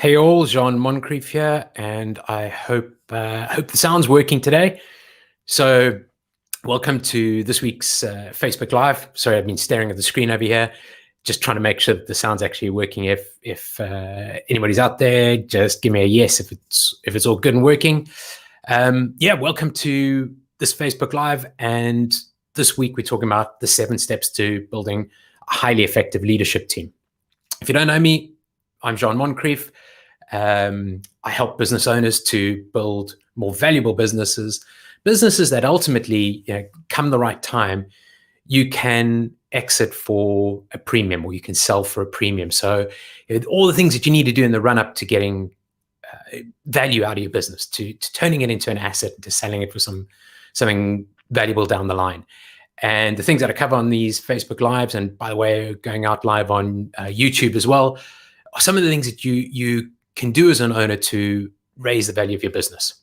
Hey all, Jean Moncrief here, and I hope the sound's working today. So, welcome to this week's Facebook Live. Sorry, I've been staring at the screen over here, just trying to make sure that the sound's actually working. If anybody's out there, just give me a yes if it's all good and working. Welcome to this Facebook Live, and this week we're talking about the 7 steps to building a highly effective leadership team. If you don't know me, I'm Jean Moncrief. I help business owners to build more valuable businesses that ultimately, come the right time, you can exit for a premium or you can sell for a premium. So all the things that you need to do in the run up to getting value out of your business, to turning it into an asset, to selling it for something valuable down the line. And the things that I cover on these Facebook Lives, and by the way, going out live on YouTube as well, are some of the things that you can do as an owner to raise the value of your business.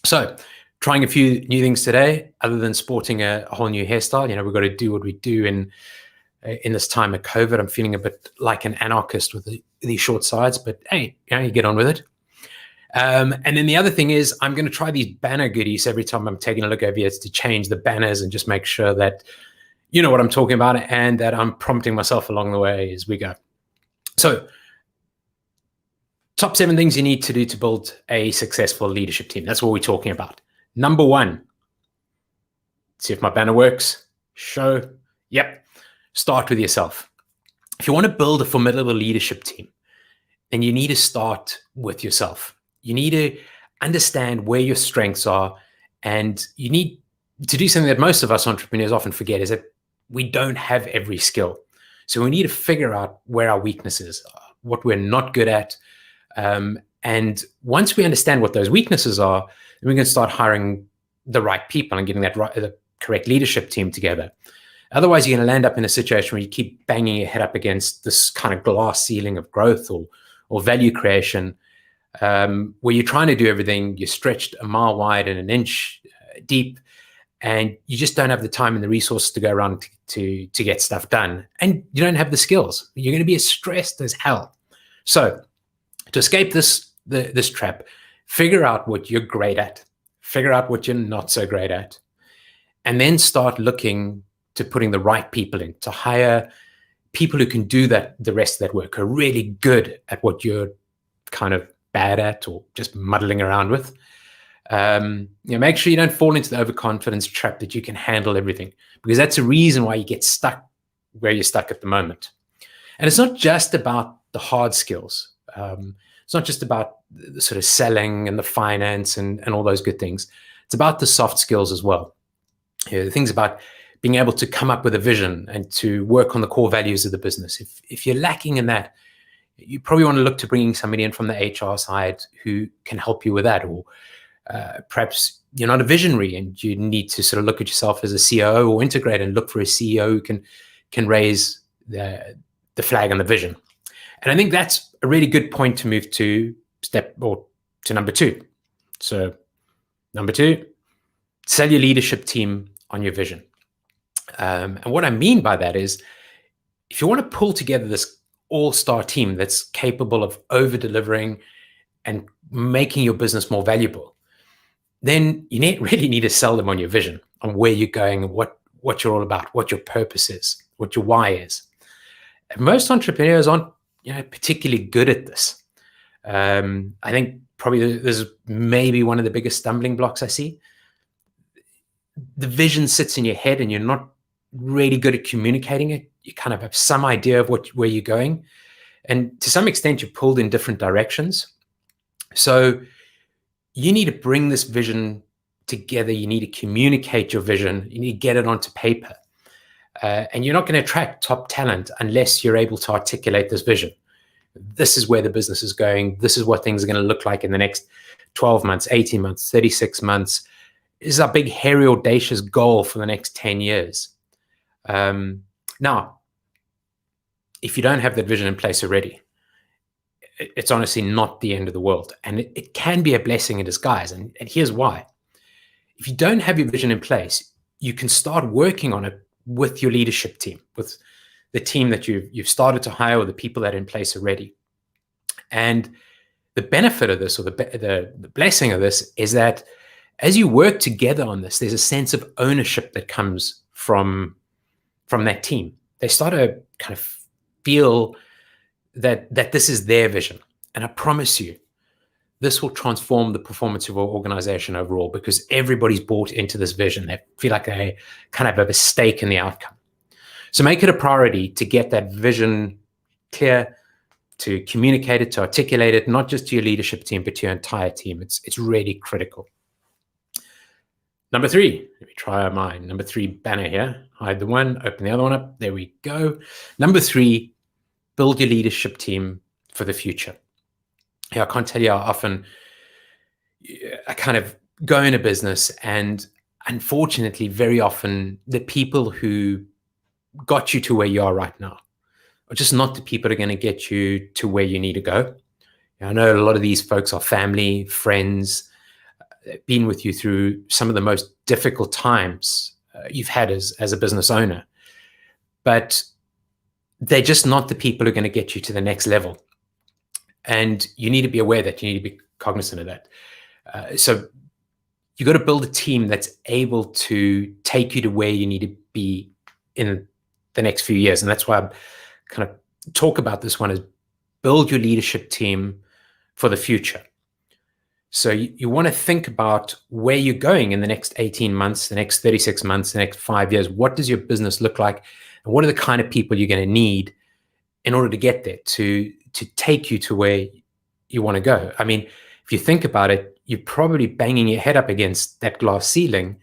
So trying a few new things today, other than sporting a whole new hairstyle. We've got to do what we do in this time of COVID. I'm feeling a bit like an anarchist with these short sides, but hey, you get on with it. And then the other thing is I'm going to try these banner goodies every time I'm taking a look over here to change the banners and just make sure that you know what I'm talking about and that I'm prompting myself along the way as we go. So top 7 things you need to do to build a successful leadership team. That's what we're talking about. Number 1, see if my banner works. Yep. Start with yourself. If you want to build a formidable leadership team, then you need to start with yourself. You need to understand where your strengths are, and you need to do something that most of us entrepreneurs often forget, is that we don't have every skill. So we need to figure out where our weaknesses are, what we're not good at. And once we understand what those weaknesses are, then we can start hiring the right people and getting the correct leadership team together. Otherwise, you're going to land up in a situation where you keep banging your head up against this kind of glass ceiling of growth or value creation, where you're trying to do everything. You're stretched a mile wide and an inch deep, and you just don't have the time and the resources to go around to get stuff done. And you don't have the skills. You're going to be as stressed as hell. So to escape this trap, figure out what you're great at, figure out what you're not so great at, and then start looking to putting the right people in, to hire people who can do the rest of that work, are really good at what you're kind of bad at or just muddling around with. Make sure you don't fall into the overconfidence trap that you can handle everything, because that's a reason why you get stuck where you're stuck at the moment. And it's not just about the hard skills. It's not just about the sort of selling and the finance and all those good things. It's about the soft skills as well. The things about being able to come up with a vision and to work on the core values of the business. If you're lacking in that, you probably want to look to bringing somebody in from the HR side who can help you with that. Or perhaps you're not a visionary and you need to sort of look at yourself as a COO or integrate and look for a CEO who can raise the flag and the vision. And I think that's a really good point to move to number 2. So number 2, sell your leadership team on your vision. And what I mean by that is, if you want to pull together this all-star team that's capable of over-delivering and making your business more valuable, then you really need to sell them on your vision, on where you're going, what you're all about, what your purpose is, what your why is. And most entrepreneurs aren't particularly good at this. I think probably this is maybe one of the biggest stumbling blocks I see. The vision sits in your head and you're not really good at communicating it. You kind of have some idea of where you're going. And to some extent, you're pulled in different directions. So you need to bring this vision together. You need to communicate your vision. You need to get it onto paper. And you're not going to attract top talent unless you're able to articulate this vision. This is where the business is going. This is what things are going to look like in the next 12 months, 18 months, 36 months. This is our big, hairy, audacious goal for the next 10 years. Now, if you don't have that vision in place already, it's honestly not the end of the world. And it can be a blessing in disguise. And here's why. If you don't have your vision in place, you can start working on it with your leadership team, with the team that you've started to hire, or the people that are in place already. And The benefit of this, or the blessing of this, is that as you work together on this, there's a sense of ownership that comes from that team. They start to kind of feel that this is their vision. And I promise you, this will transform the performance of our organization overall, because everybody's bought into this vision. They feel like they kind of have a stake in the outcome. So make it a priority to get that vision clear, to communicate it, to articulate it, not just to your leadership team, but to your entire team. It's really critical. Number 3, let me try our mind. Number 3 banner here. Hide the one, open the other one up. There we go. Number 3, build your leadership team for the future. I can't tell you how often I kind of go in a business, and unfortunately, very often the people who got you to where you are right now are just not the people who are going to get you to where you need to go. I know a lot of these folks are family, friends, been with you through some of the most difficult times you've had as a business owner, but they're just not the people who are going to get you to the next level. And you need to be aware that, you need to be cognizant of that. So you got to build a team that's able to take you to where you need to be in the next few years. And that's why I kind of talk about this one, is build your leadership team for the future. So you want to think about where you're going in the next 18 months, the next 36 months, the next 5 years. What does your business look like? And what are the kind of people you're going to need in order to get there, to take you to where you want to go? I mean, if you think about it, you're probably banging your head up against that glass ceiling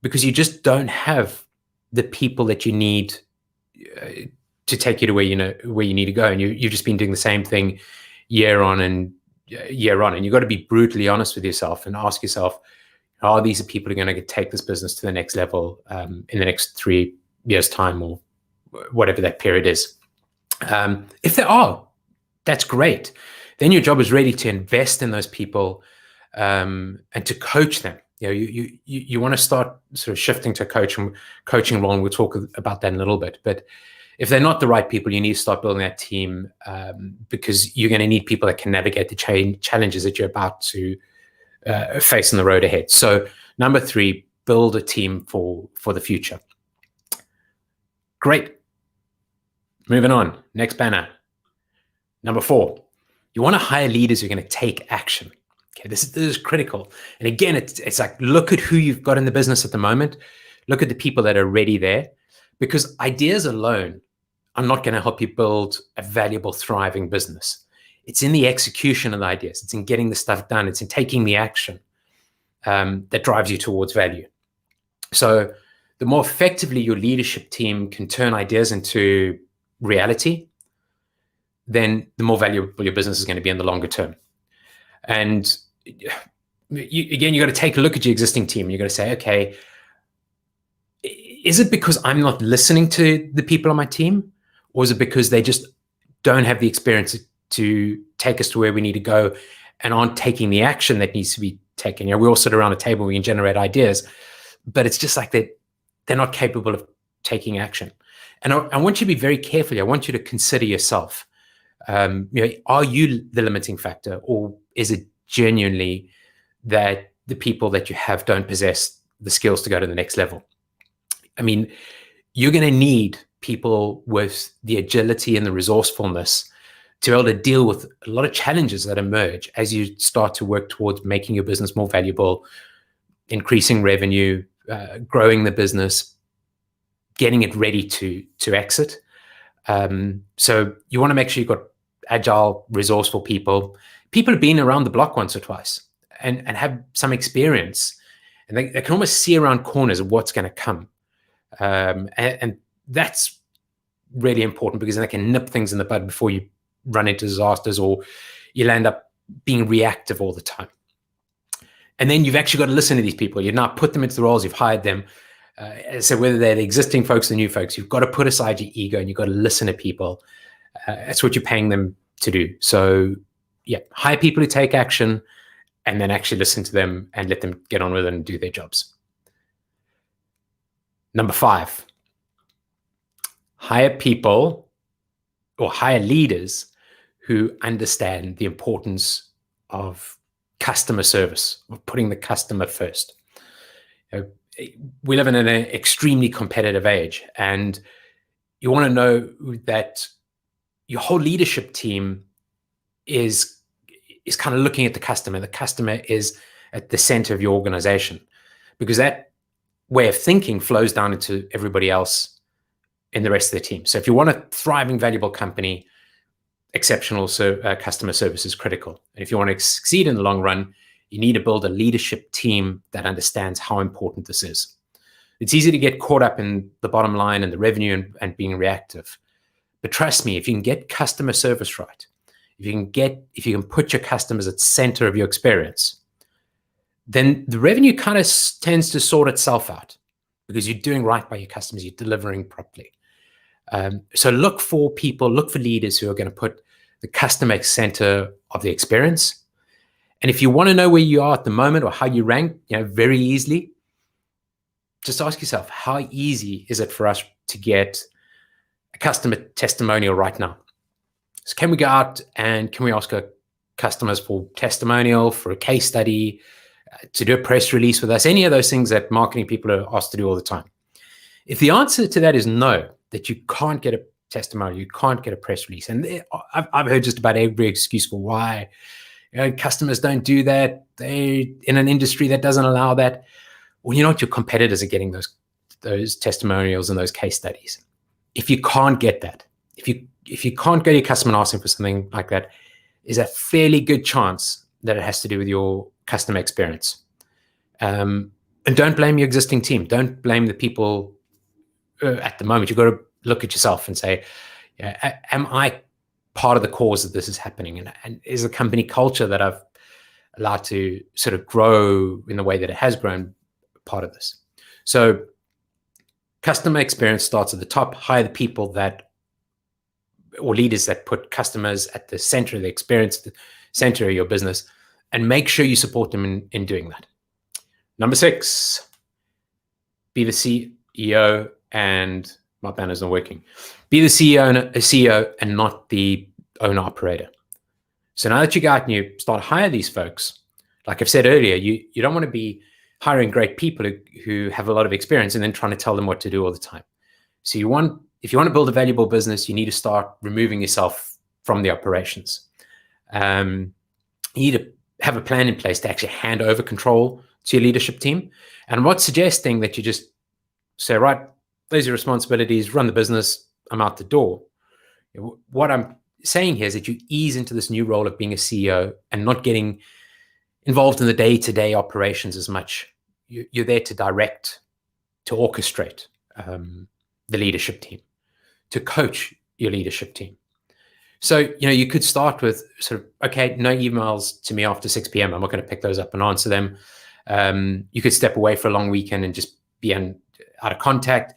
because you just don't have the people that you need to take you to where you need to go. And you've just been doing the same thing year on and year on. And you've got to be brutally honest with yourself and ask yourself, are these the people who are going to take this business to the next level in the next 3 years' time, or whatever that period is? If there are, that's great. Then your job is really to invest in those people and to coach them. You want to start sort of shifting to coaching role, and we'll talk about that in a little bit. But if they're not the right people, you need to start building that team because you're going to need people that can navigate the challenges that you're about to face on the road ahead. So number 3, build a team for the future. Great. Moving on. Next banner. Number 4, you want to hire leaders who are going to take action. Okay, this is critical. And again, it's like, look at who you've got in the business at the moment. Look at the people that are already there, because ideas alone are not going to help you build a valuable, thriving business. It's in the execution of the ideas. It's in getting the stuff done. It's in taking the action that drives you towards value. So the more effectively your leadership team can turn ideas into reality, then the more valuable your business is going to be in the longer term. And you got to take a look at your existing team. You got to say, okay, is it because I'm not listening to the people on my team, or is it because they just don't have the experience to take us to where we need to go and aren't taking the action that needs to be taken? We all sit around a table, we can generate ideas, but it's just like they're not capable of taking action. And I want you to be very careful. I want you to consider yourself. Are you the limiting factor, or is it genuinely that the people that you have don't possess the skills to go to the next level? I mean, you're going to need people with the agility and the resourcefulness to be able to deal with a lot of challenges that emerge as you start to work towards making your business more valuable, increasing revenue, growing the business, getting it ready to exit. So you want to make sure you've got agile, resourceful people who've been around the block once or twice and have some experience, and they can almost see around corners of what's going to come. And that's really important, because then they can nip things in the bud before you run into disasters or you'll end up being reactive all the time. And then you've actually got to listen to these people. You've now put them into the roles, you've hired them. So whether they're the existing folks or the new folks, you've got to put aside your ego and you've got to listen to people. That's what you're paying them to do. So yeah, hire people who take action and then actually listen to them and let them get on with it and do their jobs. Number 5, hire people or hire leaders who understand the importance of customer service, of putting the customer first. We live in an extremely competitive age, and you want to know that your whole leadership team is kind of looking at the customer. The customer is at the center of your organization, because that way of thinking flows down into everybody else in the rest of the team. So if you want a thriving, valuable company, exceptional customer service is critical. And if you want to succeed in the long run, you need to build a leadership team that understands how important this is. It's easy to get caught up in the bottom line and the revenue and being reactive. But trust me, if you can get customer service right, if you can put your customers at the center of your experience, then the revenue kind of tends to sort itself out, because you're doing right by your customers, you're delivering properly. So look for leaders who are going to put the customer at the center of the experience. And if you want to know where you are at the moment or how you rank, very easily, just ask yourself, how easy is it for us to get a customer testimonial right now? So can we go out and can we ask our customers for testimonial, for a case study, to do a press release with us, any of those things that marketing people are asked to do all the time? If the answer to that is no, that you can't get a testimonial, you can't get a press release, and I've heard just about every excuse for why customers don't do that. They're in an industry that doesn't allow that. Well, you know what? Your competitors are getting those testimonials and those case studies. If you can't get that, if you can't go to your customer and ask them for something like that, is a fairly good chance that it has to do with your customer experience. And don't blame your existing team. Don't blame the people at the moment. You've got to look at yourself and say, am I part of the cause that this is happening? And is the company culture that I've allowed to sort of grow in the way that it has grown part of this? So customer experience starts at the top. Hire the people or leaders that put customers at the center of the experience, the center of your business, and make sure you support them in doing that. Number 6, be the CEO and my banner's not working. Be the CEO and not the owner operator. So now that you go out and you start hire these folks, like I've said earlier, you don't want to be hiring great people who have a lot of experience and then trying to tell them what to do all the time. So if you want to build a valuable business, you need to start removing yourself from the operations. You need to have a plan in place to actually hand over control to your leadership team. And I'm not suggesting that you just say, right, those are your responsibilities, run the business, I'm out the door. What I'm saying here is that you ease into this new role of being a CEO and not getting involved in the day-to-day operations as much. You're there to direct, to orchestrate the leadership team, to coach your leadership team. So, you could start with sort of, okay, no emails to me after 6 p.m. I'm not going to pick those up and answer them. You could step away for a long weekend and just be out of contact,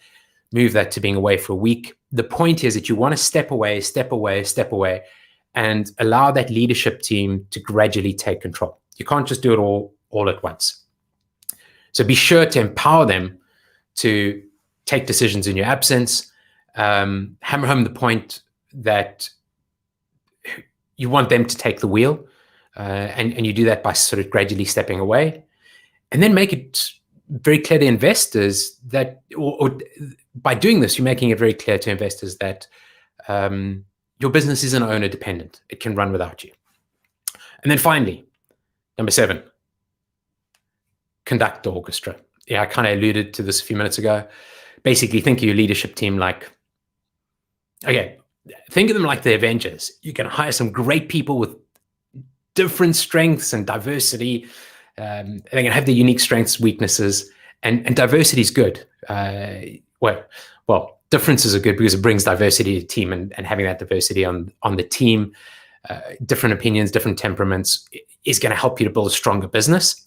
move that to being away for a week. The point is that you want to step away, and allow that leadership team to gradually take control. You can't just do it all at once. So be sure to empower them to take decisions in your absence. Hammer home the point that you want them to take the wheel, and you do that by sort of gradually stepping away, and then make it very clear to investors that, or by doing this, you're making it very clear to investors that your business isn't owner dependent. It can run without you. And then finally, number 7, conduct the orchestra. I kind of alluded to this a few minutes ago. Basically, think of your leadership team think of them like the Avengers. You can hire some great people with different strengths and diversity. They're going to have their unique strengths, weaknesses, and diversity is good. Well, differences are good because it brings diversity to the team, and having that diversity on the team, different opinions, different temperaments, is going to help you to build a stronger business.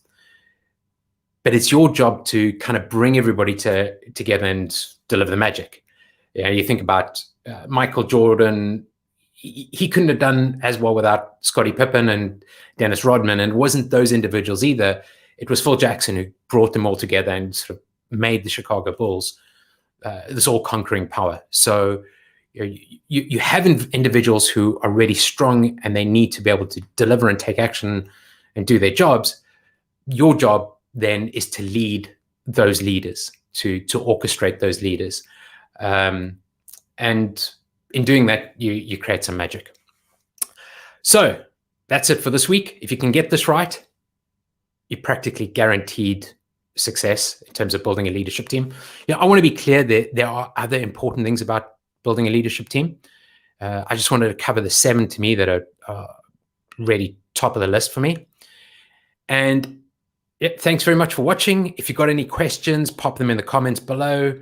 But it's your job to kind of bring everybody together and deliver the magic. You think about Michael Jordan. He couldn't have done as well without Scottie Pippen and Dennis Rodman, and it wasn't those individuals either. It was Phil Jackson who brought them all together and sort of made the Chicago Bulls this all-conquering power. So, you have individuals who are really strong and they need to be able to deliver and take action and do their jobs. Your job then is to lead those leaders, to orchestrate those leaders. And in doing that, you create some magic. So that's it for this week. If you can get this right, you're practically guaranteed success in terms of building a leadership team. I want to be clear that there are other important things about building a leadership team. I just wanted to cover the 7 to me that are really top of the list for me. And thanks very much for watching. If you've got any questions, pop them in the comments below.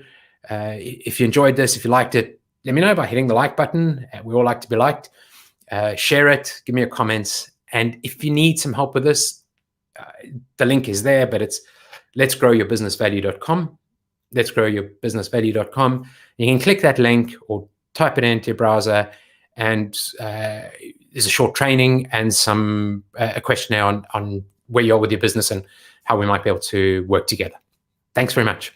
If you enjoyed this, if you liked it, let me know by hitting the like button. We all like to be liked. Share it, give me your comments. And if you need some help with this, the link is there, but it's letsgrowyourbusinessvalue.com. Letsgrowyourbusinessvalue.com. You can click that link or type it into your browser, and there's a short training and a questionnaire on where you are with your business and how we might be able to work together. Thanks very much.